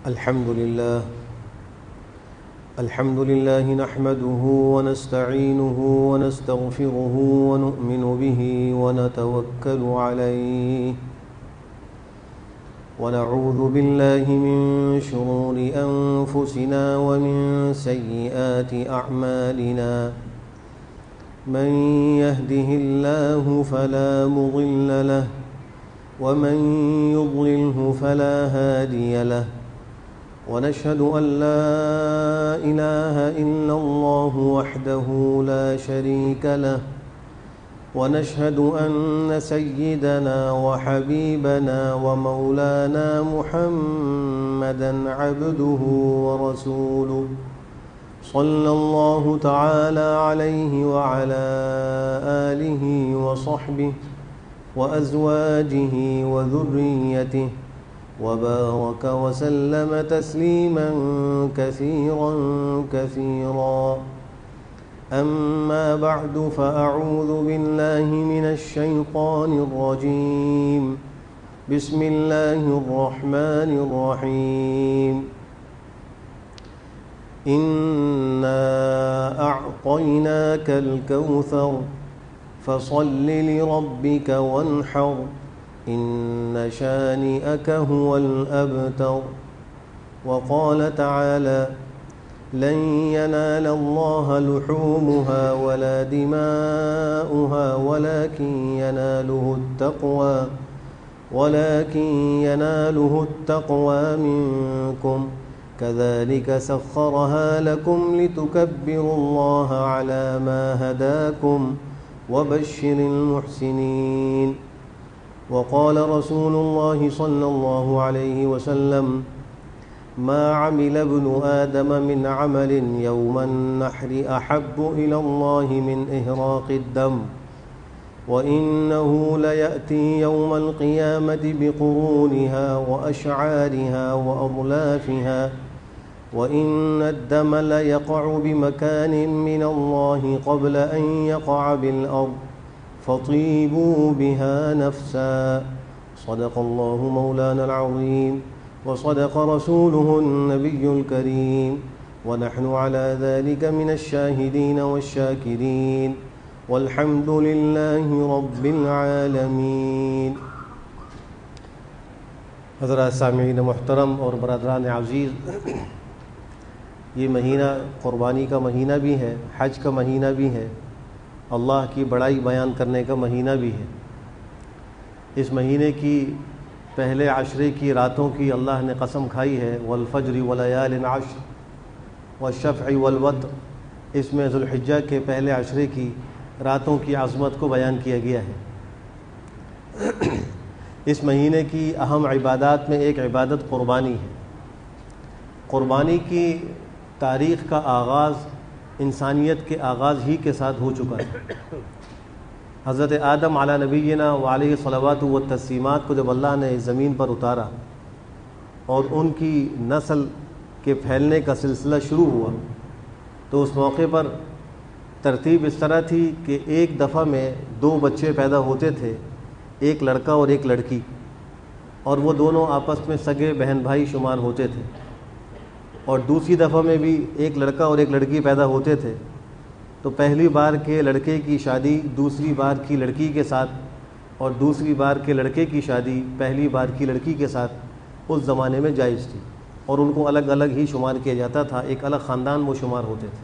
الحمد لله نحمده ونستعينه ونستغفره ونؤمن به ونتوكل عليه ونعوذ بالله من شرور أنفسنا ومن سيئات أعمالنا من يهده الله فلا مضل له ومن يضلله فلا هادي له ونشهد أن لا إله إلا الله وحده لا شريك له ونشهد أن سيدنا وحبيبنا ومولانا محمدا عبده ورسوله صلى الله تعالى عليه وعلى آله وصحبه وأزواجه وذريته وبارك وسلم تسليما كثيرا كثيرا أما بعد فأعوذ بالله من الشيطان الرجيم بسم الله الرحمن الرحيم إنا أعطيناك الكوثر فصل لربك وانحر إن شانئك هو الأبتر وقال تعالى لن ينال الله لحومها ولا دماؤها ولكن يناله التقوى منكم كذلك سخرها لكم لتكبروا الله على ما هداكم وبشر المحسنين وقال رسول الله صلى الله عليه وسلم ما عمل ابن آدم من عمل يوم النحر أحب إلى الله من إهراق الدم وإنه ليأتي يوم القيامة بقرونها وأشعارها وأضلافها وإن الدم ليقع بمكان من الله قبل أن يقع بالأرض فطيبوا بها نفسا صدق الله مولانا العظيم وصدق رسوله النبي الكريم ونحن على ذلك من الشاهدين والشاكرين والحمد لله رب العالمين. حضرات سامعین محترم اور برادران عزیز، یہ مہینہ قربانی کا مہینہ بھی ہے، حج کا مہینہ بھی ہے، اللہ کی بڑائی بیان کرنے کا مہینہ بھی ہے۔ اس مہینے کی پہلے عشرے کی راتوں کی اللہ نے قسم کھائی ہے، والفجر ولیال عشر والشفع والوتر۔ اس میں ذو الحجہ کے پہلے عشرے کی راتوں کی عظمت کو بیان کیا گیا ہے۔ اس مہینے کی اہم عبادات میں ایک عبادت قربانی ہے۔ قربانی کی تاریخ کا آغاز انسانیت کے آغاز ہی کے ساتھ ہو چکا ہے۔ حضرت آدم علی نبینا وعلیہ الصلوات والتسلیمات کو جب اللہ نے اس زمین پر اتارا اور ان کی نسل کے پھیلنے کا سلسلہ شروع ہوا، تو اس موقع پر ترتیب اس طرح تھی کہ ایک دفعہ میں 2 بچے پیدا ہوتے تھے، ایک لڑکا اور ایک لڑکی، اور وہ دونوں آپس میں سگے بہن بھائی شمار ہوتے تھے۔ اور دوسری دفعہ میں بھی ایک لڑکا اور ایک لڑکی پیدا ہوتے تھے، تو پہلی بار کے لڑکے کی شادی دوسری بار کی لڑکی کے ساتھ، اور دوسری بار کے لڑکے کی شادی پہلی بار کی لڑکی کے ساتھ اس زمانے میں جائز تھی، اور ان کو الگ الگ ہی شمار کیا جاتا تھا، ایک الگ خاندان وہ شمار ہوتے تھے۔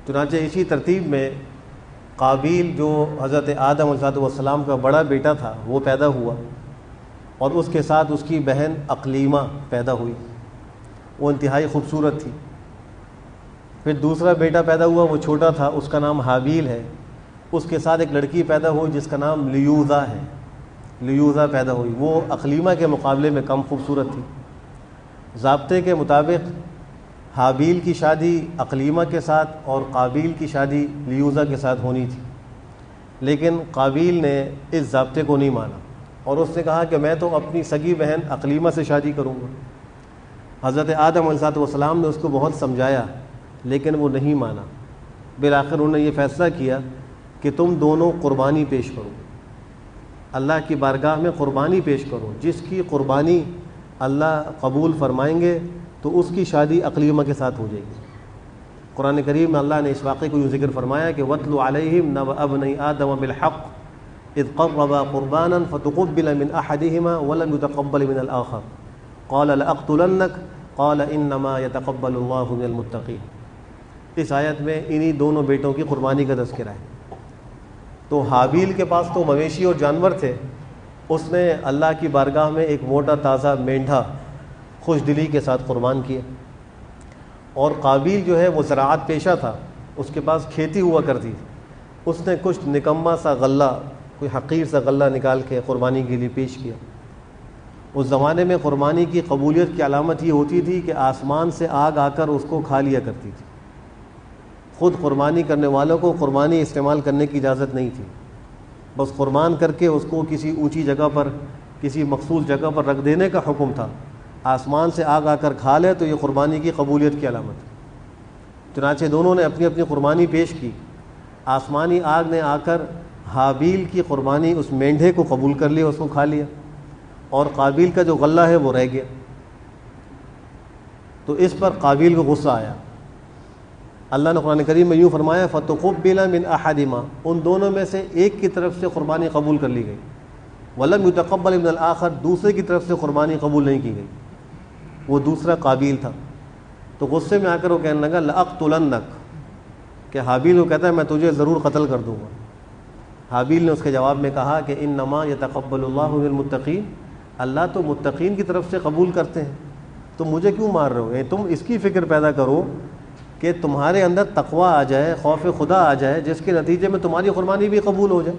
چنانچہ اسی ترتیب میں قابیل جو حضرت آدم علیہ السلام کا بڑا بیٹا تھا وہ پیدا ہوا، اور اس کے ساتھ اس کی بہن اقلیمہ پیدا ہوئی، وہ انتہائی خوبصورت تھی۔ پھر دوسرا بیٹا پیدا ہوا، وہ چھوٹا تھا، اس کا نام حابیل ہے۔ اس کے ساتھ ایک لڑکی پیدا ہوئی جس کا نام لیوزا ہے، لیوزا پیدا ہوئی، وہ اقلیمہ کے مقابلے میں کم خوبصورت تھی۔ ضابطے کے مطابق حابیل کی شادی اقلیمہ کے ساتھ اور قابیل کی شادی لیوزا کے ساتھ ہونی تھی، لیکن قابیل نے اس ضابطے کو نہیں مانا، اور اس نے کہا کہ میں تو اپنی سگی بہن اقلیمہ سے شادی کروں گا۔ حضرت آدم علیہ السلام نے اس کو بہت سمجھایا، لیکن وہ نہیں مانا۔ بالآخر انہوں نے یہ فیصلہ کیا کہ تم دونوں قربانی پیش کرو، اللہ کی بارگاہ میں قربانی پیش کرو، جس کی قربانی اللہ قبول فرمائیں گے تو اس کی شادی اقلیمہ کے ساتھ ہو جائے گی۔ قرآن کریم میں اللہ نے اس واقعے کو یوں ذکر فرمایا کہ وَاتْلُ عَلَيْهِمْ نَبَأَ ابْنَيْ آدَمَ بِالْحَقِّ إِذْ قَرَّبَا قُرْبَانًا فَتُقُبِّلَ مِنْ أَحَدِهِمَا وَلَمْ يُتَقَبَّلْ مِنَ الْآخَرِ قَالَ لَأَقْتُلَنَّكَ قَالَ إِنَّمَا يَتَقَبَّلُ اللَّهُ مِنَ الْمُتَّقِينَ۔ اس آیت میں انہی دونوں بیٹوں کی قربانی کا تذکرہ ہے۔ تو حابیل کے پاس تو مویشی اور جانور تھے، اس نے اللہ کی بارگاہ میں ایک موٹا تازہ مینڈھا خوش دلی کے ساتھ قربان کیا، اور قابیل جو ہے وہ زراعت پیشہ تھا، اس کے پاس کھیتی ہوا کرتی تھی، اس نے کچھ نکما سا غلہ، کوئی حقیر سا غلہ نکال کے قربانی کے لیے پیش کیا۔ اس زمانے میں قربانی کی قبولیت کی علامت یہ ہوتی تھی کہ آسمان سے آگ آ کر اس کو کھا لیا کرتی تھی۔ خود قربانی کرنے والوں کو قربانی استعمال کرنے کی اجازت نہیں تھی، بس قربان کر کے اس کو کسی اونچی جگہ پر، کسی مخصوص جگہ پر رکھ دینے کا حکم تھا۔ آسمان سے آگ آ کر کھا لے تو یہ قربانی کی قبولیت کی علامت ہے۔ چنانچہ دونوں نے اپنی اپنی قربانی پیش کی۔ آسمانی آگ نے آ کر حابیل کی قربانی اس مینڈھے کو قبول کر لیا، اس کو کھا لیا، اور قابیل کا جو غلہ ہے وہ رہ گیا۔ تو اس پر قابیل کو غصہ آیا۔ اللہ نے قرآن کریم میں یوں فرمایا فَتُقُبِّلَ مِنْ أَحَدِهِمَا، ان دونوں میں سے ایک کی طرف سے قربانی قبول کر لی گئی، وَلَمْ يُتَقَبَّلْ مِنَ الْآخَرِ، دوسرے کی طرف سے قربانی قبول نہیں کی گئی، وہ دوسرا قابیل تھا۔ تو غصے میں آ کر وہ کہنے لگا لَأَقْتُلَنَّكَ، کہ حابیل کو کہتا ہے میں تجھے ضرور قتل کر دوں گا۔ حابیل نے اس کے جواب میں کہا کہ إِنَّمَا يَتَقَبَّلُ اللَّهُ مِنَ الْمُتَّقِينَ، اللہ تو متقین کی طرف سے قبول کرتے ہیں، تم مجھے کیوں مار رہے ہو؟ تم اس کی فکر پیدا کرو کہ تمہارے اندر تقوی آ جائے، خوف خدا آ جائے، جس کے نتیجے میں تمہاری قربانی بھی قبول ہو جائے۔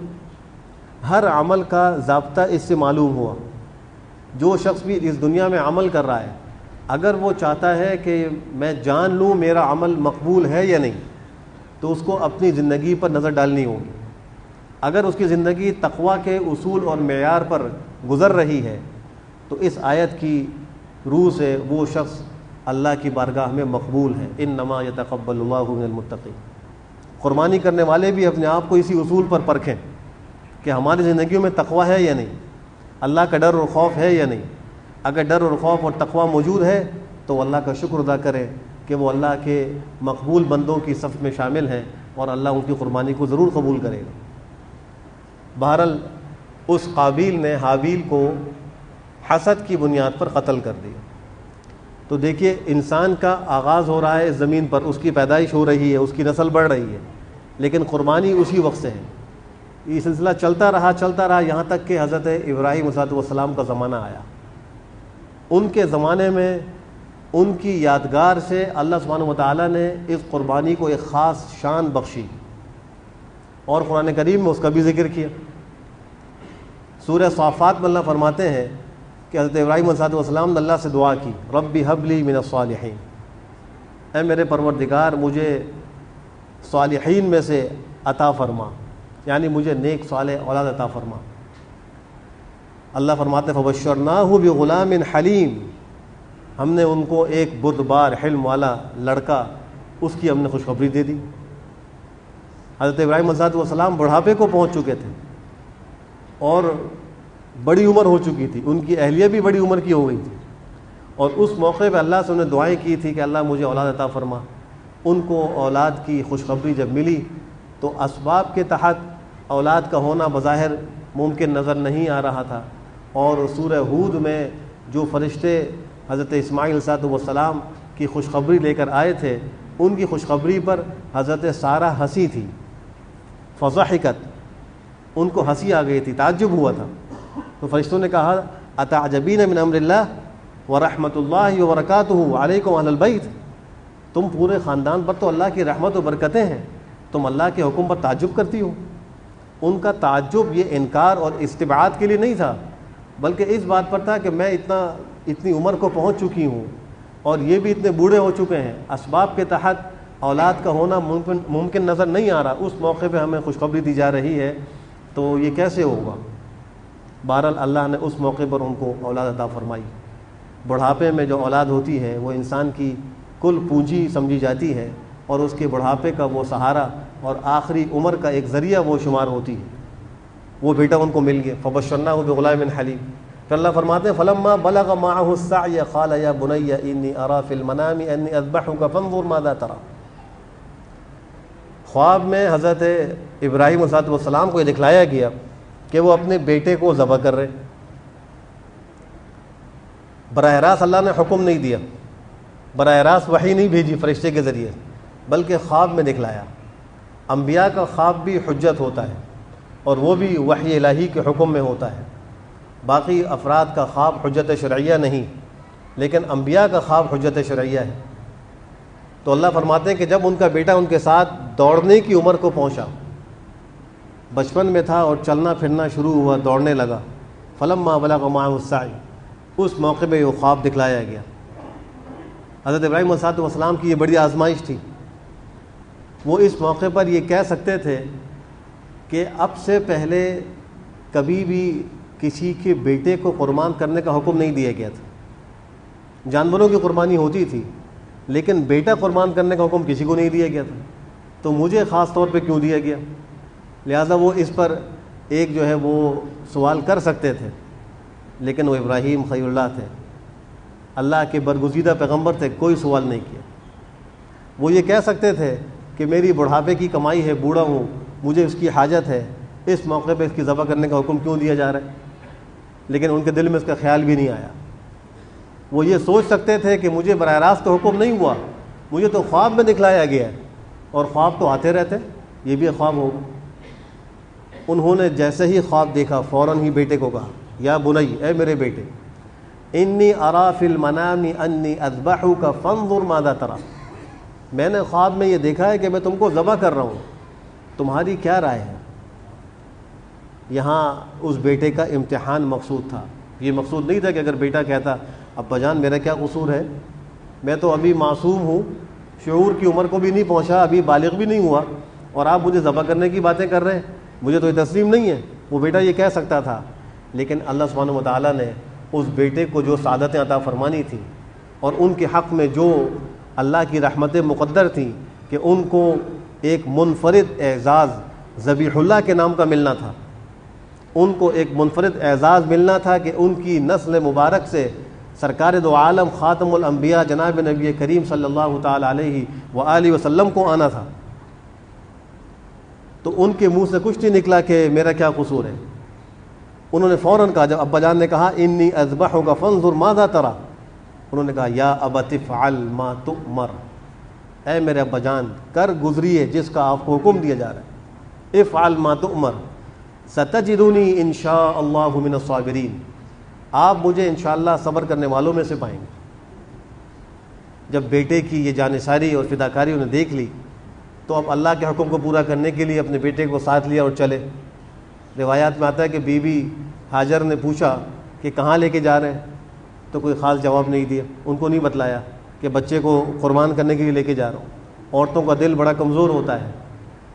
ہر عمل کا ضابطہ اس سے معلوم ہوا۔ جو شخص بھی اس دنیا میں عمل کر رہا ہے، اگر وہ چاہتا ہے کہ میں جان لوں میرا عمل مقبول ہے یا نہیں، تو اس کو اپنی زندگی پر نظر ڈالنی ہوگی۔ اگر اس کی زندگی تقوی کے اصول اور معیار پر گزر رہی ہے تو اس آیت کی روح سے وہ شخص اللہ کی بارگاہ میں مقبول ہے۔ انما یتقبل اللہ من المتقین۔ قربانی کرنے والے بھی اپنے آپ کو اسی اصول پر پرکھیں کہ ہماری زندگیوں میں تقوی ہے یا نہیں، اللہ کا ڈر اور خوف ہے یا نہیں۔ اگر ڈر اور خوف اور تقوی موجود ہے تو اللہ کا شکر ادا کریں کہ وہ اللہ کے مقبول بندوں کی صف میں شامل ہیں، اور اللہ ان کی قربانی کو ضرور قبول کرے گا۔ بہرحال اس قابیل نے حابیل کو حسد کی بنیاد پر قتل کر دیا۔ تو دیکھیے انسان کا آغاز ہو رہا ہے اس زمین پر، اس کی پیدائش ہو رہی ہے، اس کی نسل بڑھ رہی ہے، لیکن قربانی اسی وقت سے ہے۔ یہ سلسلہ چلتا رہا یہاں تک کہ حضرت ابراہیم علیہ السلام کا زمانہ آیا۔ ان کے زمانے میں ان کی یادگار سے اللہ سبحانہ وتعالیٰ نے اس قربانی کو ایک خاص شان بخشی، اور قرآن کریم میں اس کا بھی ذکر کیا۔ سورہ صافات میں اللہ فرماتے ہیں کہ حضرت ابراہیم علیہ السلام نے اللہ سے دعا کی، ربی حب لی من الصالحین، اے میرے پروردگار مجھے صالحین میں سے عطا فرما، یعنی مجھے نیک صالح اولاد عطا فرما۔ اللہ فرماتے فبشرناہ بغلام حلیم، ہم نے ان کو ایک بردبار حلم والا لڑکا، اس کی ہم نے خوشخبری دے دی۔ حضرت ابراہیم علیہ السلام بڑھاپے کو پہنچ چکے تھے اور بڑی عمر ہو چکی تھی، ان کی اہلیہ بھی بڑی عمر کی ہو گئی تھی، اور اس موقع پہ اللہ سے انہوں نے دعائیں کی تھی کہ اللہ مجھے اولاد عطا فرما۔ ان کو اولاد کی خوشخبری جب ملی تو اسباب کے تحت اولاد کا ہونا بظاہر ممکن نظر نہیں آ رہا تھا، اور سورہ ہود میں جو فرشتے حضرت اسماعیل علیہ السلام کی خوشخبری لے کر آئے تھے، ان کی خوشخبری پر حضرت سارہ ہنسی تھی، فضحکت، ان کو ہنسی آ گئی تھی، تعجب ہوا تھا۔ تو فرشتوں نے کہا اتعجبین من امر اللہ ورحمۃ اللہ وبرکاتہ علیکم اہل البیت، تم پورے خاندان پر تو اللہ کی رحمت و برکتیں ہیں، تم اللہ کے حکم پر تعجب کرتی ہو۔ ان کا تعجب یہ انکار اور استبعاد کے لیے نہیں تھا، بلکہ اس بات پر تھا کہ میں اتنی عمر کو پہنچ چکی ہوں اور یہ بھی اتنے بوڑھے ہو چکے ہیں، اسباب کے تحت اولاد کا ہونا ممکن نظر نہیں آ رہا، اس موقع پہ ہمیں خوشخبری دی جا رہی ہے، تو یہ کیسے ہوگا؟ بہرحال اللہ نے اس موقع پر ان کو اولاد عطا فرمائی۔ بڑھاپے میں جو اولاد ہوتی ہے وہ انسان کی کل پونجی سمجھی جاتی ہے، اور اس کے بڑھاپے کا وہ سہارا اور آخری عمر کا ایک ذریعہ وہ شمار ہوتی ہے۔ وہ بیٹا ان کو مل گیا، فبشرناہ بغلام حلیم۔ پھر اللہ فرماتے ہیں فلما بلغ معه السعي قال يا بني اني ارى في المنام اني اذبحك فانظر ماذا ترى۔ خواب میں حضرت ابراہیم علیہ السلام کو یہ دکھلایا گیا کہ وہ اپنے بیٹے کو ذبح کر رہے۔ براہ راست اللہ نے حکم نہیں دیا، براہ راست وحی نہیں بھیجی فرشتے کے ذریعے، بلکہ خواب میں دکھلایا۔ انبیاء کا خواب بھی حجت ہوتا ہے اور وہ بھی وحی الہی کے حکم میں ہوتا ہے۔ باقی افراد کا خواب حجت شرعیہ نہیں، لیکن انبیاء کا خواب حجت شرعیہ ہے۔ تو اللہ فرماتے ہیں کہ جب ان کا بیٹا ان کے ساتھ دوڑنے کی عمر کو پہنچا، بچپن میں تھا اور چلنا پھرنا شروع ہوا، دوڑنے لگا، فلما بلغ معه السعي، اس موقع میں وہ خواب دکھلایا گیا۔ حضرت ابراہیم علیہ السلام کی یہ بڑی آزمائش تھی۔ وہ اس موقع پر یہ کہہ سکتے تھے کہ اب سے پہلے کبھی بھی کسی کے بیٹے کو قربان کرنے کا حکم نہیں دیا گیا تھا۔ جانوروں کی قربانی ہوتی تھی، لیکن بیٹا قربان کرنے کا حکم کسی کو نہیں دیا گیا تھا، تو مجھے خاص طور پہ کیوں دیا گیا؟ لہٰذا وہ اس پر ایک جو ہے وہ سوال کر سکتے تھے، لیکن وہ ابراہیم خلیل اللہ تھے، اللہ کے برگزیدہ پیغمبر تھے، کوئی سوال نہیں کیا۔ وہ یہ کہہ سکتے تھے کہ میری بڑھاپے کی کمائی ہے، بوڑھا ہوں، مجھے اس کی حاجت ہے، اس موقع پہ اس کی ذبح کرنے کا حکم کیوں دیا جا رہا ہے؟ لیکن ان کے دل میں اس کا خیال بھی نہیں آیا۔ وہ یہ سوچ سکتے تھے کہ مجھے براہ راست تو حکم نہیں ہوا، مجھے تو خواب میں دکھلایا گیا ہے، اور خواب تو آتے رہتے، یہ بھی خواب ہوگا۔ انہوں نے جیسے ہی خواب دیکھا فوراً ہی بیٹے کو کہا یا بنی، اے میرے بیٹے، انی ارا فی المنام انی اذبحک فانظر ماذا تری، میں نے خواب میں یہ دیکھا ہے کہ میں تم کو ذبح کر رہا ہوں، تمہاری کیا رائے ہے؟ یہاں اس بیٹے کا امتحان مقصود تھا۔ یہ مقصود نہیں تھا کہ اگر بیٹا کہتا ابا جان میرا کیا قصور ہے، میں تو ابھی معصوم ہوں، شعور کی عمر کو بھی نہیں پہنچا، ابھی بالغ بھی نہیں ہوا، اور آپ مجھے ذبح کرنے کی باتیں کر رہے ہیں، مجھے تو یہ تسلیم نہیں ہے۔ وہ بیٹا یہ کہہ سکتا تھا، لیکن اللہ سبحانہ و تعالیٰ نے اس بیٹے کو جو سعادتیں عطا فرمانی تھیں اور ان کے حق میں جو اللہ کی رحمتیں مقدر تھیں کہ ان کو ایک منفرد اعزاز ذبیح اللہ کے نام کا ملنا تھا، ان کو ایک منفرد اعزاز ملنا تھا کہ ان کی نسل مبارک سے سرکار دو عالم خاتم الانبیاء جناب نبی کریم صلی اللہ تعالی علیہ وآلہ وسلم کو آنا تھا۔ تو ان کے منہ سے کچھ نہیں نکلا کہ میرا کیا قصور ہے۔ انہوں نے فوراً کہا، جب ابا جان نے کہا انی اذبحک فانظر ماذا تری، انہوں نے کہا یا ابت افعل ما تؤمر، اے میرے ابا جان کر گزریے جس کا آپ کو حکم دیا جا رہا ہے، افعل ما تؤمر ستجدنی انشاء اللہ من الصابرین، آپ مجھے انشاءاللہ صبر کرنے والوں میں سے پائیں گے۔ جب بیٹے کی یہ جانثاری اور فداکاری انہیں دیکھ لی تو اب اللہ کے حکم کو پورا کرنے کے لیے اپنے بیٹے کو ساتھ لیا اور چلے۔ روایات میں آتا ہے کہ بی بی ہاجر نے پوچھا کہ کہاں لے کے جا رہے ہیں، تو کوئی خاص جواب نہیں دیا، ان کو نہیں بتلایا کہ بچے کو قربان کرنے کے لیے لے کے جا رہا ہوں۔ عورتوں کا دل بڑا کمزور ہوتا ہے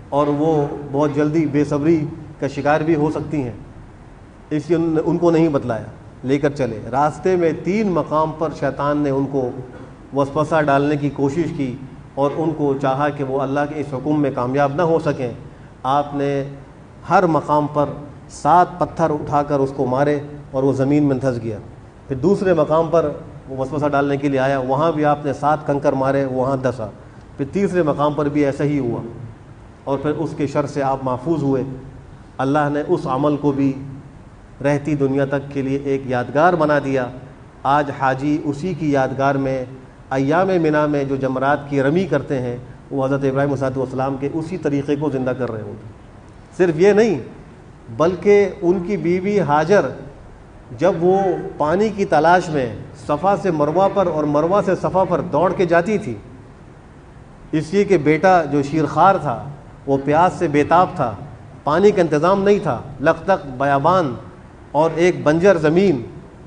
اور وہ بہت جلدی بے صبری کا شکار بھی ہو سکتی ہیں، اس لیے ان کو نہیں بتلایا، لے کر چلے۔ راستے میں 3 مقام پر شیطان نے ان کو وسوسہ ڈالنے کی کوشش کی اور ان کو چاہا کہ وہ اللہ کے اس حکم میں کامیاب نہ ہو سکیں۔ آپ نے ہر مقام پر 7 پتھر اٹھا کر اس کو مارے اور وہ زمین میں دھس گیا۔ پھر دوسرے مقام پر وہ وسوسہ ڈالنے کے لیے آیا، وہاں بھی آپ نے 7 کنکر مارے، وہاں دھسا۔ پھر تیسرے مقام پر بھی ایسا ہی ہوا، اور پھر اس کے شر سے آپ محفوظ ہوئے۔ اللہ نے اس عمل کو بھی رہتی دنیا تک کے لیے ایک یادگار بنا دیا۔ آج حاجی اسی کی یادگار میں ایام منا میں جو جمرات کی رمی کرتے ہیں، وہ حضرت ابراہیم علیہ السلام کے اسی طریقے کو زندہ کر رہے ہوتے۔ صرف یہ نہیں بلکہ ان کی بیوی ہاجر جب وہ پانی کی تلاش میں صفا سے مروہ پر اور مروہ سے صفا پر دوڑ کے جاتی تھی، اس لیے کہ بیٹا جو شیرخوار تھا وہ پیاس سے بیتاب تھا، پانی کا انتظام نہیں تھا، لقتق بیابان اور ایک بنجر زمین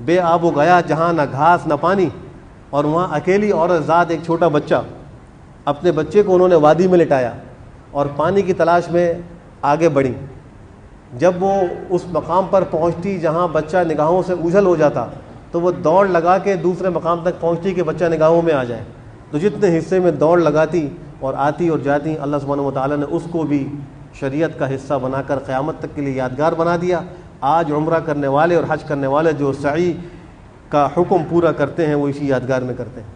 بے آب و گیا جہاں نہ گھاس نہ پانی، اور وہاں اکیلی عورت ذات ایک چھوٹا بچہ، اپنے بچے کو انہوں نے وادی میں لٹایا اور پانی کی تلاش میں آگے بڑھی۔ جب وہ اس مقام پر پہنچتی جہاں بچہ نگاہوں سے اوجھل ہو جاتا تو وہ دوڑ لگا کے دوسرے مقام تک پہنچتی کہ بچہ نگاہوں میں آ جائے۔ تو جتنے حصے میں دوڑ لگاتی اور آتی اور جاتی، اللہ سبحانہ و تعالیٰ نے اس کو بھی شریعت کا حصہ بنا کر قیامت تک کے لیے یادگار بنا دیا۔ آج عمرہ کرنے والے اور حج کرنے والے جو سعی کا حکم پورا کرتے ہیں وہ اسی یادگار میں کرتے ہیں،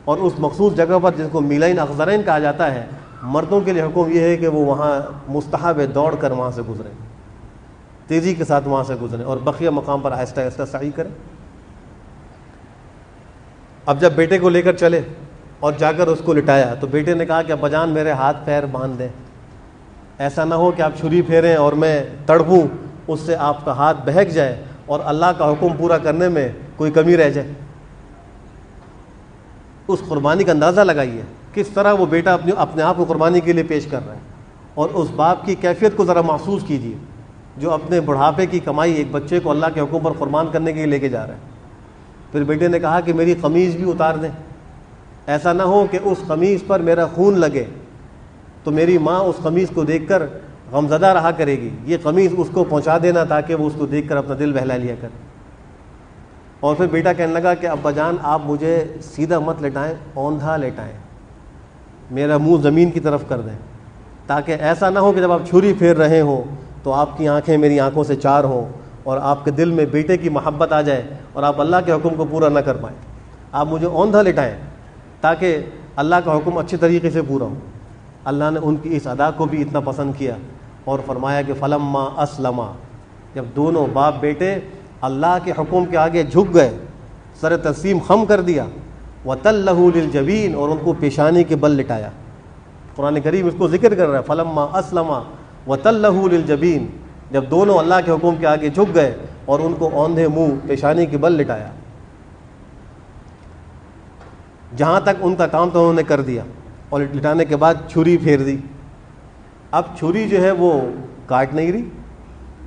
اور اس مخصوص جگہ پر جس کو میلین اخضرین کہا جاتا ہے، مردوں کے لیے حکم یہ ہے کہ وہ وہاں مستحب ہے دوڑ کر وہاں سے گزریں، تیزی کے ساتھ وہاں سے گزریں، اور بقیہ مقام پر آہستہ آہستہ سعی کریں۔ اب جب بیٹے کو لے کر چلے اور جا کر اس کو لٹایا تو بیٹے نے کہا کہ ابا جان میرے ہاتھ پیر باندھ دیں، ایسا نہ ہو کہ آپ چھری پھیریں اور میں تڑپوں، اس سے آپ کا ہاتھ بہک جائے اور اللہ کا حکم پورا کرنے میں کوئی کمی رہ جائے۔ اس قربانی کا اندازہ لگائیے کس طرح وہ بیٹا اپنے آپ کو قربانی کے لیے پیش کر رہا ہے، اور اس باپ کی کیفیت کو ذرا محسوس کیجیے جو اپنے بڑھاپے کی کمائی ایک بچے کو اللہ کے حکم پر قربان کرنے کے لیے لے کے جا رہا ہے۔ پھر بیٹے نے کہا کہ میری قمیض بھی اتار دیں، ایسا نہ ہو کہ اس قمیض پر میرا خون لگے تو میری ماں اس قمیض کو دیکھ کر غمزدہ رہا کرے گی، یہ قمیض اس کو پہنچا دینا تاکہ وہ اس کو دیکھ کر اپنا دل بہلا لیا کرے۔ اور پھر بیٹا کہنے لگا کہ ابا جان آپ مجھے سیدھا مت لٹائیں، اوندھا لٹائیں، میرا منہ زمین کی طرف کر دیں، تاکہ ایسا نہ ہو کہ جب آپ چھری پھیر رہے ہوں تو آپ کی آنکھیں میری آنکھوں سے چار ہوں اور آپ کے دل میں بیٹے کی محبت آ جائے اور آپ اللہ کے حکم کو پورا نہ کر پائیں۔ آپ مجھے اوندھا لٹائیں تاکہ اللہ کا حکم اچھی طریقے سے پورا ہو۔ اللہ نے ان کی اس ادا کو بھی اتنا پسند کیا اور فرمایا کہ فلما اسلما، جب دونوں باپ بیٹے اللہ کے حکم کے آگے جھک گئے، سر تسلیم خم کر دیا، وَتَلَّهُ لِلْجَبِينِ، اور ان کو پیشانی کے بل لٹایا۔ قرآن کریم اس کو ذکر کر رہا ہے، فلما اسلما وَتَلَّهُ لِلْجَبِينِ، جب دونوں اللہ کے حکم کے آگے جھک گئے اور ان کو اوندھے منہ پیشانی کے بل لٹایا۔ جہاں تک ان کا کام تو انہوں نے کر دیا، اور لٹانے کے بعد چھری پھیر دی۔ اب چھری جو ہے وہ کاٹ نہیں رہی،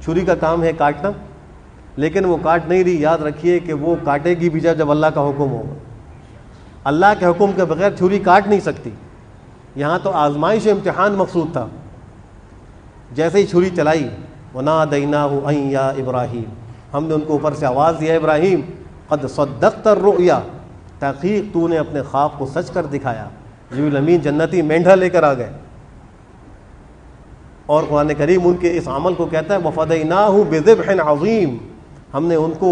چھری کا کام ہے کاٹنا، لیکن وہ کاٹ نہیں رہی، یاد رکھیے کہ وہ کاٹے گی بھی جب اللہ کا حکم ہوگا۔ اللہ کے حکم کے بغیر چھری کاٹ نہیں سکتی۔ یہاں تو آزمائش امتحان مقصود تھا۔ جیسے ہی چھری چلائی، وَنَادَيْنَاهُ أَن يَا إِبْرَاهِيمُ، ہم نے ان کو اوپر سے آواز دیا، ابراہیم قد صدقت الرؤیا، تحقیق تو نے اپنے خواب کو سچ کر دکھایا۔ جبریل امین جنتی مینڈھا لے کر آ گئے، اور قرآن کریم ان کے اس عمل کو کہتا ہے وَفَدَيْنَاهُ بِذِبْحٍ عَظِيمٍ، ہم نے ان کو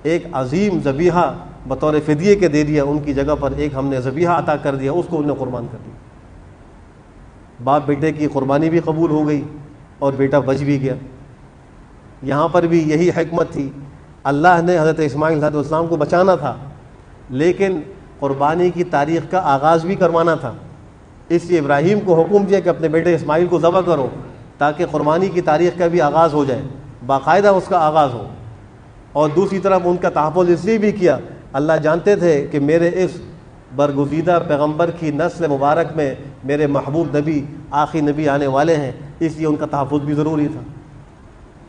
ایک عظیم ذبیحہ بطور فدیے کے دے دیا، ان کی جگہ پر ایک ہم نے ذبیحہ عطا کر دیا، اس کو انہوں نے قربان کر دیا۔ باپ بیٹے کی قربانی بھی قبول ہو گئی اور بیٹا بچ بھی گیا۔ یہاں پر بھی یہی حکمت تھی، اللہ نے حضرت اسماعیل علیہ السلام کو بچانا تھا، لیکن قربانی کی تاریخ کا آغاز بھی کروانا تھا، اس لیے ابراہیم کو حکم دیا کہ اپنے بیٹے اسماعیل کو ذبح کرو تاکہ قربانی کی تاریخ کا بھی آغاز ہو جائے، باقاعدہ اس کا آغاز ہو۔ اور دوسری طرف ان کا تحفظ اس لیے بھی کیا، اللہ جانتے تھے کہ میرے اس برگزیدہ پیغمبر کی نسل مبارک میں میرے محبوب نبی آخری نبی آنے والے ہیں، اس لیے ان کا تحفظ بھی ضروری تھا۔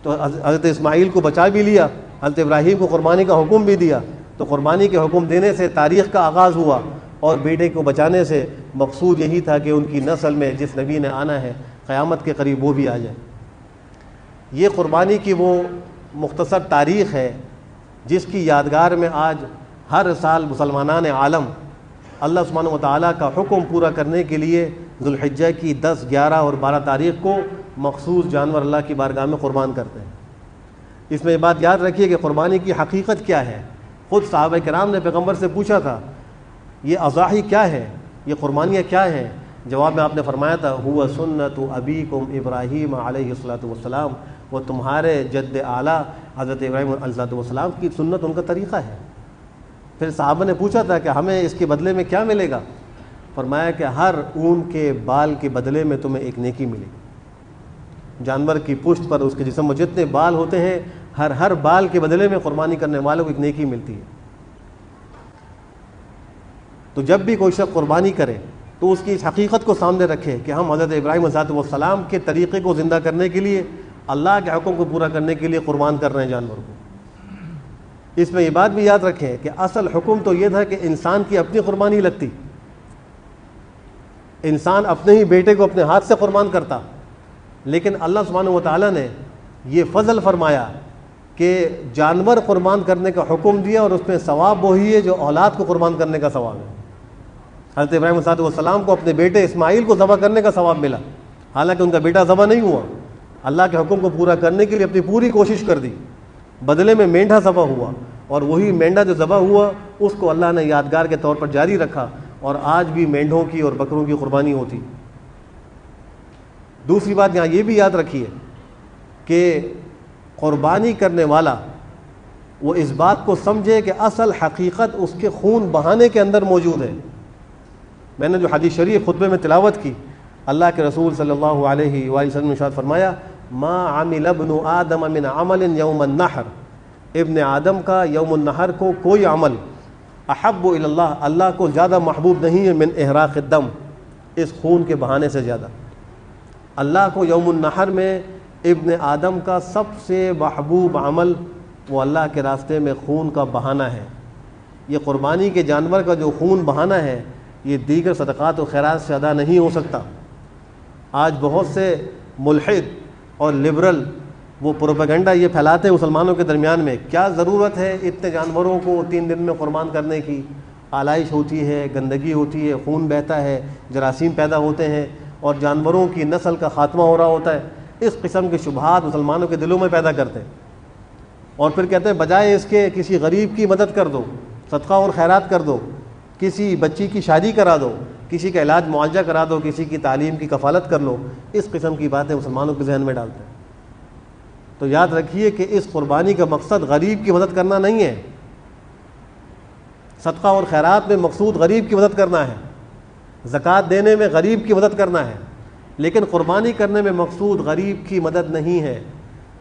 تو حضرت اسماعیل کو بچا بھی لیا، حضرت ابراہیم کو قربانی کا حکم بھی دیا، تو قربانی کے حکم دینے سے تاریخ کا آغاز ہوا، اور بیٹے کو بچانے سے مقصود یہی تھا کہ ان کی نسل میں جس نبی نے آنا ہے قیامت کے قریب وہ بھی آ جائے۔ یہ قربانی کی وہ مختصر تاریخ ہے جس کی یادگار میں آج ہر سال مسلمانان عالم اللہ سبحانہ و تعالیٰ کا حکم پورا کرنے کے لیے ذوالحجہ کی 10، 11 اور 12 تاریخ کو مخصوص جانور اللہ کی بارگاہ میں قربان کرتے ہیں۔ اس میں یہ بات یاد رکھیے کہ قربانی کی حقیقت کیا ہے۔ خود صحابہ کرام نے پیغمبر سے پوچھا تھا یہ اضاحی کیا ہے، یہ قربانیاں کیا ہیں؟ جواب میں آپ نے فرمایا تھا ہوا سنت ابیکم ابراہیم علیہ الصلوۃ والسلام، وہ تمہارے جد اعلیٰ حضرت ابراہیم علیہ الصلوۃ والسلام کی سنت، ان کا طریقہ ہے۔ پھر صحابہ نے پوچھا تھا کہ ہمیں اس کے بدلے میں کیا ملے گا؟ فرمایا کہ ہر اون کے بال کے بدلے میں تمہیں ایک نیکی ملے گی۔ جانور کی پشت پر اس کے جسم میں جتنے بال ہوتے ہیں، ہر بال کے بدلے میں قربانی کرنے والوں کو ایک نیکی ملتی ہے۔ تو جب بھی کوئی شخص قربانی کرے تو اس کی اس حقیقت کو سامنے رکھے کہ ہم حضرت ابراہیم علیہ السلام کے طریقے کو زندہ کرنے کے لیے، اللہ کے حکم کو پورا کرنے کے لیے قربان کر رہے ہیں جانور کو۔ اس میں یہ بات بھی یاد رکھیں کہ اصل حکم تو یہ تھا کہ انسان کی اپنی قربانی لگتی، انسان اپنے ہی بیٹے کو اپنے ہاتھ سے قربان کرتا، لیکن اللہ سبحانہ و تعالیٰ نے یہ فضل فرمایا کہ جانور قربان کرنے کا حکم دیا، اور اس میں ثواب وہی ہے جو اولاد کو قربان کرنے کا ثواب ہے۔ حضرت ابراہیم علیہ السلام کو اپنے بیٹے اسماعیل کو ذبح کرنے کا ثواب ملا، حالانکہ ان کا بیٹا ذبح نہیں ہوا، اللہ کے حکم کو پورا کرنے کے لیے اپنی پوری کوشش کر دی، بدلے میں مینڈھا ذبح ہوا، اور وہی مینڈھا جو ذبح ہوا اس کو اللہ نے یادگار کے طور پر جاری رکھا، اور آج بھی مینڈھوں کی اور بکروں کی قربانی ہوتی۔ دوسری بات یہاں یہ بھی یاد رکھیے کہ قربانی کرنے والا وہ اس بات کو سمجھے کہ اصل حقیقت اس کے خون بہانے کے اندر موجود ہے۔ میں نے جو حدیث شریف خطبے میں تلاوت کی، اللہ کے رسول صلی اللہ علیہ وآلہ وسلم نے ارشاد فرمایا، ما عمل ابن آدم من عمل یوم النحر، ابن آدم کا یوم النحر کو کوئی عمل احب الی اللہ، اللہ کو زیادہ محبوب نہیں ہے، من احراق الدم، اس خون کے بہانے سے زیادہ۔ اللہ کو یوم النحر میں ابن آدم کا سب سے محبوب عمل وہ اللہ کے راستے میں خون کا بہانا ہے۔ یہ قربانی کے جانور کا جو خون بہانا ہے یہ دیگر صدقات و خیرات سے ادا نہیں ہو سکتا۔ آج بہت سے ملحد اور لبرل وہ پروپیگنڈا یہ پھیلاتے ہیں مسلمانوں کے درمیان میں، کیا ضرورت ہے اتنے جانوروں کو 3 دن میں قربان کرنے کی، آلائش ہوتی ہے، گندگی ہوتی ہے، خون بہتا ہے، جراثیم پیدا ہوتے ہیں اور جانوروں کی نسل کا خاتمہ ہو رہا ہوتا ہے۔ اس قسم کے شبہات مسلمانوں کے دلوں میں پیدا کرتے ہیں، اور پھر کہتے ہیں بجائے اس کے کسی غریب کی مدد کر دو، صدقہ اور خیرات کر دو، کسی بچی کی شادی کرا دو، کسی کا علاج معالجہ کرا دو، کسی کی تعلیم کی کفالت کر لو۔ اس قسم کی باتیں مسلمانوں کے ذہن میں ڈالتے ہیں۔ تو یاد رکھیے کہ اس قربانی کا مقصد غریب کی مدد کرنا نہیں ہے، صدقہ اور خیرات میں مقصود غریب کی مدد کرنا ہے، زکوٰۃ دینے میں غریب کی مدد کرنا ہے، لیکن قربانی کرنے میں مقصود غریب کی مدد نہیں ہے،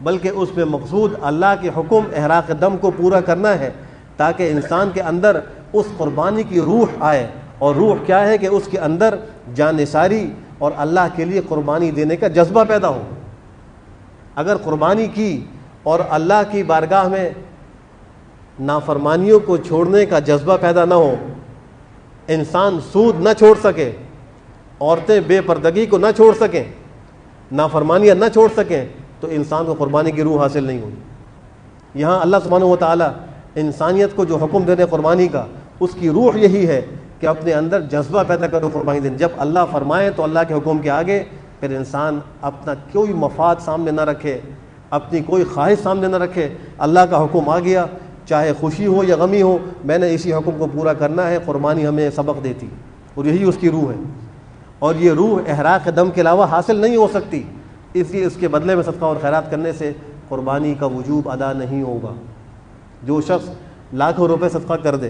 بلکہ اس میں مقصود اللہ کے حکم احراق دم کو پورا کرنا ہے، تاکہ انسان کے اندر اس قربانی کی روح آئے۔ اور روح کیا ہے کہ اس کے اندر جان نثاری اور اللہ کے لیے قربانی دینے کا جذبہ پیدا ہو۔ اگر قربانی کی اور اللہ کی بارگاہ میں نافرمانیوں کو چھوڑنے کا جذبہ پیدا نہ ہو، انسان سود نہ چھوڑ سکے، عورتیں بے پردگی کو نہ چھوڑ سکیں، نافرمانیاں نہ چھوڑ سکیں، تو انسان کو قربانی کی روح حاصل نہیں ہوگی۔ یہاں اللہ سبحانہ و تعالیٰ انسانیت کو جو حکم دینے قربانی کا، اس کی روح یہی ہے کہ اپنے اندر جذبہ پیدا کرو قربانی دینے۔ جب اللہ فرمائے تو اللہ کے حکم کے آگے پھر انسان اپنا کوئی مفاد سامنے نہ رکھے، اپنی کوئی خواہش سامنے نہ رکھے۔ اللہ کا حکم آ گیا، چاہے خوشی ہو یا غمی ہو، میں نے اسی حکم کو پورا کرنا ہے۔ قربانی ہمیں سبق دیتی اور یہی اس کی روح ہے، اور یہ روح احراق دم کے علاوہ حاصل نہیں ہو سکتی، اس لیے اس کے بدلے میں صدقہ اور خیرات کرنے سے قربانی کا وجوب ادا نہیں ہوگا۔ جو شخص لاکھوں روپے صدقہ کر دے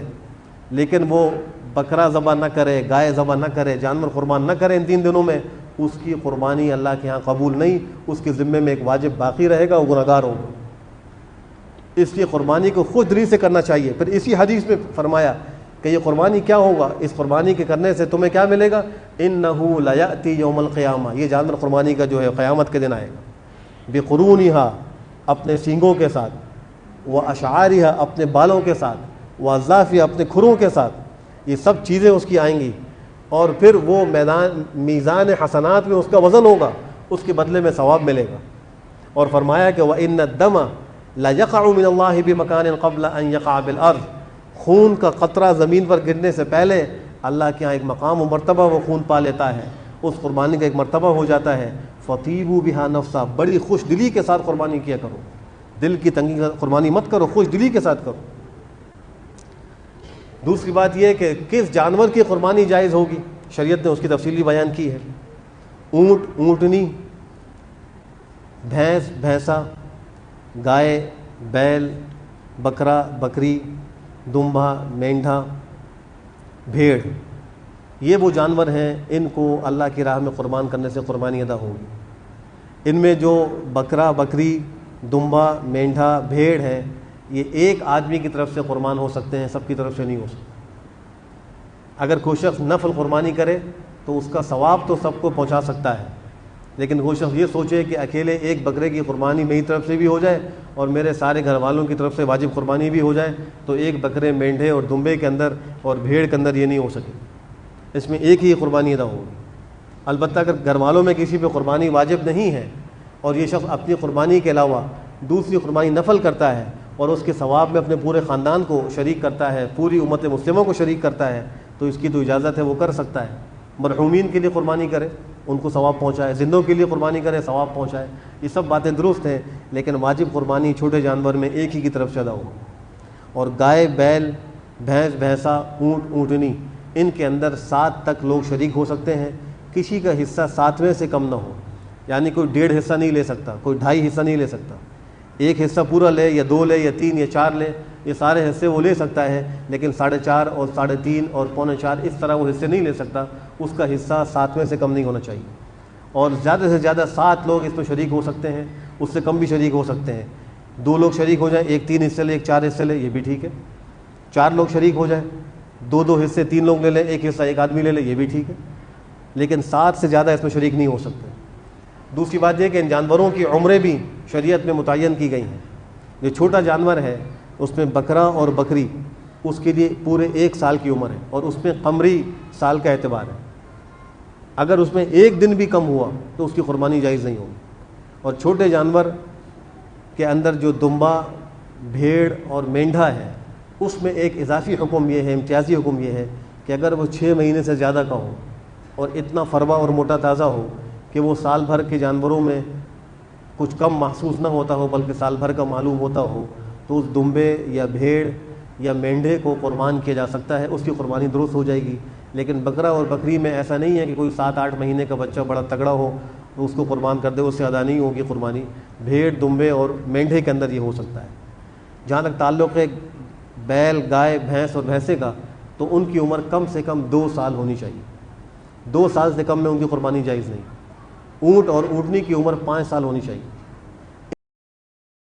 لیکن وہ بکرا ذبح نہ کرے، گائے ذبح نہ کرے، جانور قربان نہ کرے ان 3 دنوں میں، اس کی قربانی اللہ کے ہاں قبول نہیں، اس کے ذمے میں ایک واجب باقی رہے گا، وہ گنہگار ہوگا۔ اس لیے قربانی کو خود دلی سے کرنا چاہیے۔ پھر اسی حدیث میں فرمایا کہ یہ قربانی کیا ہوگا، اس قربانی کے کرنے سے تمہیں کیا ملے گا، اِنَّهُ لَيَأْتِي يَوْمَ الْقِيَامَةِ، یہ جانور قربانی کا جو ہے قیامت کے دن آئے گا، بِقُرُونِهَا، اپنے سینگوں کے ساتھ، وَأَشْعَارِهَا، اپنے بالوں کے ساتھ، وَأَظْلَافِهَا، اپنے کھروں کے ساتھ، یہ سب چیزیں اس کی آئیں گی، اور پھر وہ میزان حسنات میں اس کا وزن ہوگا، اس کے بدلے میں ثواب ملے گا۔ اور فرمایا کہ وَإِنَّ الدَّمَ لَيَقَعُ مِنَ اللَّهِ بِمَكَانٍ قَبْلَ أَن يَقَعَ بِالْأَرْضِ، خون کا قطرہ زمین پر گرنے سے پہلے اللہ کے ہاں ایک مقام و مرتبہ وہ خون پا لیتا ہے، اس قربانی کا ایک مرتبہ ہو جاتا ہے۔ فَطِيبُوا بِهَا نَفْسًا، بڑی خوش دلی کے ساتھ قربانی کیا کرو، دل کی تنگی کا قربانی مت کرو، خوش دلی کے ساتھ کرو۔ دوسری بات یہ کہ کس جانور کی قربانی جائز ہوگی، شریعت نے اس کی تفصیلی بیان کی ہے۔ اونٹ، اونٹنی، بھینس، بھینسا، گائے، بیل، بکرا، بکری، دمبا، مینڈھا، بھیڑ، یہ وہ جانور ہیں ان کو اللہ کی راہ میں قربان کرنے سے قربانی ادا ہوگی۔ ان میں جو بکرا، بکری، دمبا، مینڈھا، بھیڑ ہے، یہ ایک آدمی کی طرف سے قربان ہو سکتے ہیں، سب کی طرف سے نہیں ہو سکتے۔ اگر کوئی شخص نفل قربانی کرے تو اس کا ثواب تو سب کو پہنچا سکتا ہے، لیکن کوئی شخص یہ سوچے کہ اکیلے ایک بکرے کی قربانی میری طرف سے بھی ہو جائے اور میرے سارے گھر والوں کی طرف سے واجب قربانی بھی ہو جائے، تو ایک بکرے، مینڈھے اور دمبے کے اندر اور بھیڑ کے اندر یہ نہیں ہو سکے، اس میں ایک ہی قربانی ادا ہوگی۔ البتہ اگر گھر والوں میں کسی پہ قربانی واجب نہیں ہے اور یہ شخص اپنی قربانی کے علاوہ دوسری قربانی نفل کرتا ہے اور اس کے ثواب میں اپنے پورے خاندان کو شریک کرتا ہے، پوری امت مسلمہ کو شریک کرتا ہے، تو اس کی تو اجازت ہے، وہ کر سکتا ہے۔ مرحومین کے لیے قربانی کرے، ان کو ثواب پہنچائے، زندوں کے لیے قربانی کرے ثواب پہنچائے، یہ سب باتیں درست ہیں، لیکن واجب قربانی چھوٹے جانور میں ایک ہی کی طرف سے ادا ہو۔ اور گائے، بیل، بھینس، بھینسا، اونٹ، اونٹنی، ان کے اندر 7 تک لوگ شریک ہو سکتے ہیں، کسی کا حصہ 7ویں سے کم نہ ہو، یعنی کوئی 1.5 حصہ نہیں لے سکتا، کوئی 2.5 حصہ نہیں لے سکتا، ایک حصہ پورا لے یا 2 لے یا 3 یا 4 لے، یہ سارے حصے وہ لے سکتا ہے، لیکن 4.5 اور 3.5 اور 3.25 اس طرح وہ حصے نہیں لے سکتا، اس کا حصہ 7ویں سے کم نہیں ہونا چاہیے۔ اور زیادہ سے زیادہ 7 لوگ اس میں شریک ہو سکتے ہیں، اس سے کم بھی شریک ہو سکتے ہیں۔ 2 لوگ شریک ہو جائیں، ایک 3 حصے لے، ایک 4 حصے لے، یہ بھی ٹھیک ہے۔ 4 لوگ شریک ہو جائیں، 2 حصے 3 لوگ لے لیں، ایک حصہ ایک آدمی لے لے، یہ بھی ٹھیک ہے، لیکن 7 سے زیادہ اس میں شریک نہیں ہو سکتے۔ دوسری بات یہ کہ ان جانوروں کی عمریں بھی شریعت میں متعین کی گئی ہیں۔ جو چھوٹا جانور ہے اس میں بکرا اور بکری، اس کے لیے پورے 1 سال کی عمر ہے، اور اس میں قمری سال کا اعتبار ہے، اگر اس میں 1 دن بھی کم ہوا تو اس کی قربانی جائز نہیں ہوگی۔ اور چھوٹے جانور کے اندر جو دمبا، بھیڑ اور مینڈھا ہے، اس میں ایک اضافی حکم یہ ہے، امتیازی حکم یہ ہے کہ اگر وہ 6 مہینے سے زیادہ کا ہو اور اتنا فربا اور موٹا تازہ ہو کہ وہ سال بھر کے جانوروں میں کچھ کم محسوس نہ ہوتا ہو بلکہ سال بھر کا معلوم ہوتا ہو، تو اس دمبے یا بھیڑ یا مینڈھے کو قربان کیا جا سکتا ہے، اس کی قربانی درست ہو جائے گی۔ لیکن بکرا اور بکری میں ایسا نہیں ہے کہ کوئی 7-8 مہینے کا بچہ بڑا تگڑا ہو تو اس کو قربان کر دے، اس سے ادا نہیں ہوگی قربانی۔ بھیڑ، دمبے اور مینڈھے کے اندر یہ ہو سکتا ہے۔ جہاں تک تعلق ہے بیل، گائے، بھینس اور بھینسے کا، تو ان کی عمر کم سے کم 2 سال ہونی چاہیے، 2 سال سے کم میں ان کی قربانی جائز نہیں۔ اونٹ اور اونٹنی کی عمر 5 سال ہونی چاہیے،